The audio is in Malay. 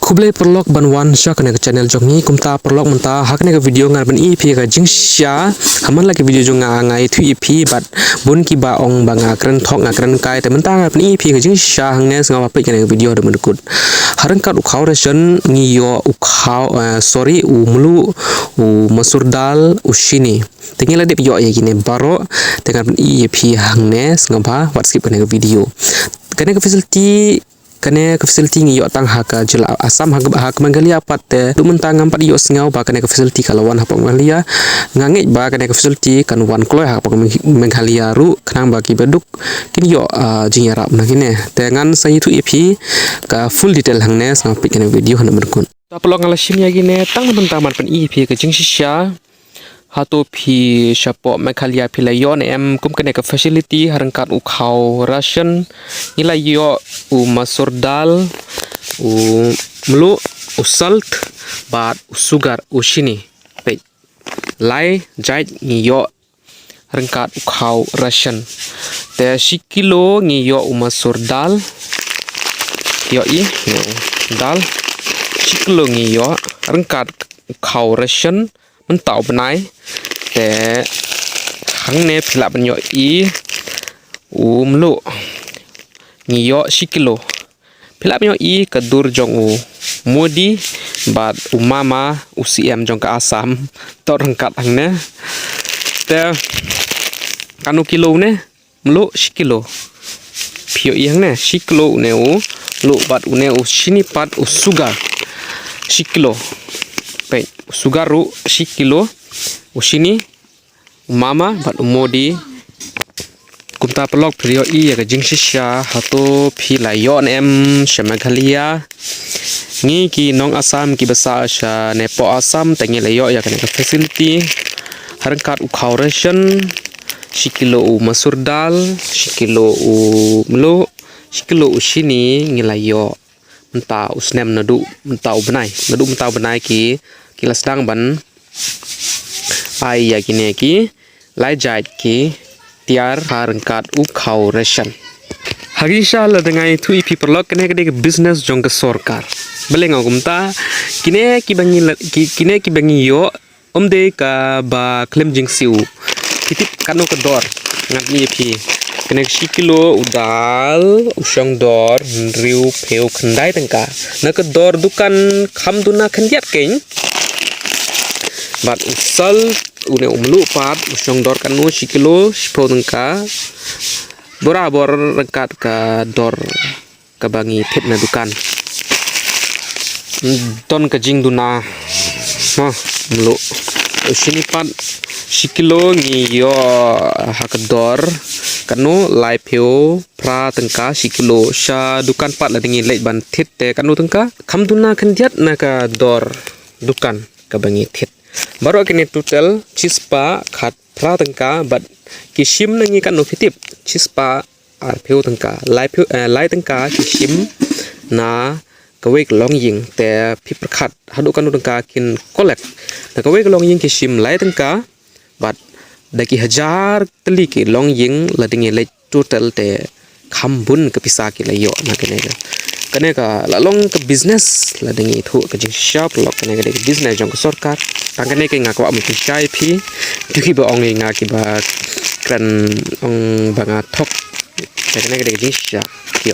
Kublai perlok banwan sya kena ke channel jongi kumta perlok menta hakne ke video ngar ban EP ke jingsya haman lagi video jonga ngai thu EP bat bun ki ba ong banga kren thok ngakren kai te menta ngar ban EP ke jingsya hangne sengawa pe kena video de mendukut harang kat ukhau ration ngiyo ukhau sorry umlu masur dal ushini tinggal ada video ya gini baro dengan ban EP hangne sengawa WhatsApp kena video kena ke facility ngi yo tang haka jela asam hak manggalia pat du mentang ampat yo sngau ba kene ke facility kalawan hapok manggalia ngangit ba kene ke facility kan wan kloi hapok manggalia ru khnang ba ki beduk kin yo jingyarap na kine dengan sai tu ep ka full detail hangne sang pik kene video han berkun ta pelong ala sim ya gine tang mentang man pen ep ke jing sisya hato phi shapo mekhalia phi layon em kum kene ka facility harangkat u khau ration nila yo u masur dal u mlu u salt bat u sugar u shini pe lai jait ni yo harangkat u khau ration te 10 kilo ni yo u masur dal yo i dal 10 kilo ni yo harangkat u khau ration mentau benai te hangne phila banyo i umlu ngiyo 10 kilo phila banyo i kadur jong u mudi bat umama ucm jong ka asam tor rangkat hangne te kanu kilo ne mlu 10 kilo phio i hangne 10 kilo ne u lu bat une u sini pat u sugar 10 kilo pe sugar ru 10 kilo usini mama bat umodi kumta pelok video i ya jing sisya hato phila yon em shamaghalia ngi ki nong asam ki basa sha nepo asam tengi leyo ya kana facility harangkat u ration 10 kilo u masur dal 10 kilo u mlo 10 kilo usini ngilayo menta usnem nadu menta benai ki kilas dang ban ai ya kini ki lai jait ki tiar harangkat u khau ration hagisha la dengai tu ipi perlok kene ke business jong ke sorkar beleng gumta kine ki bangi yo omde ka ba klem jing siu kitip kanu ke dor ngat ni ipi kene 10 kilo udal usang dor riu peu khandai tangka na ke dor dukan kham duna khandiat keng bat usal une umlu pat usang dor kanu 10 kilo sepro tangka borabor rangkat ka dor ka bangi thep na dukan ton ka jing duna ma mlu usini pat 10 kilo ngi yo hakador kanu lai pheo pra tangka 10 kilo sha dukan pat la dingi leit ban thit te kanu tangka khamduna khandiat na ka dor dukan ka bangi thit baru kini total chispa khat pra tangka bat kishim nangi kanu phitip chispa ar pheo tangka lai tangka kishim na kawek long ying te phip khat hadu kanu tangka kin collect na kawek long ying kishim lai tangka bat daki 1000 teli ki long ying la dingi le total te khambun ke pisa ki layo na kene ka la long ke business la dingi thu ke jing shop lok kene ke business jong ke sorkar tang kene ke ngakwa mu chai phi ki ba ong nga ki ba kran ong banga thok kene ke jing sha ki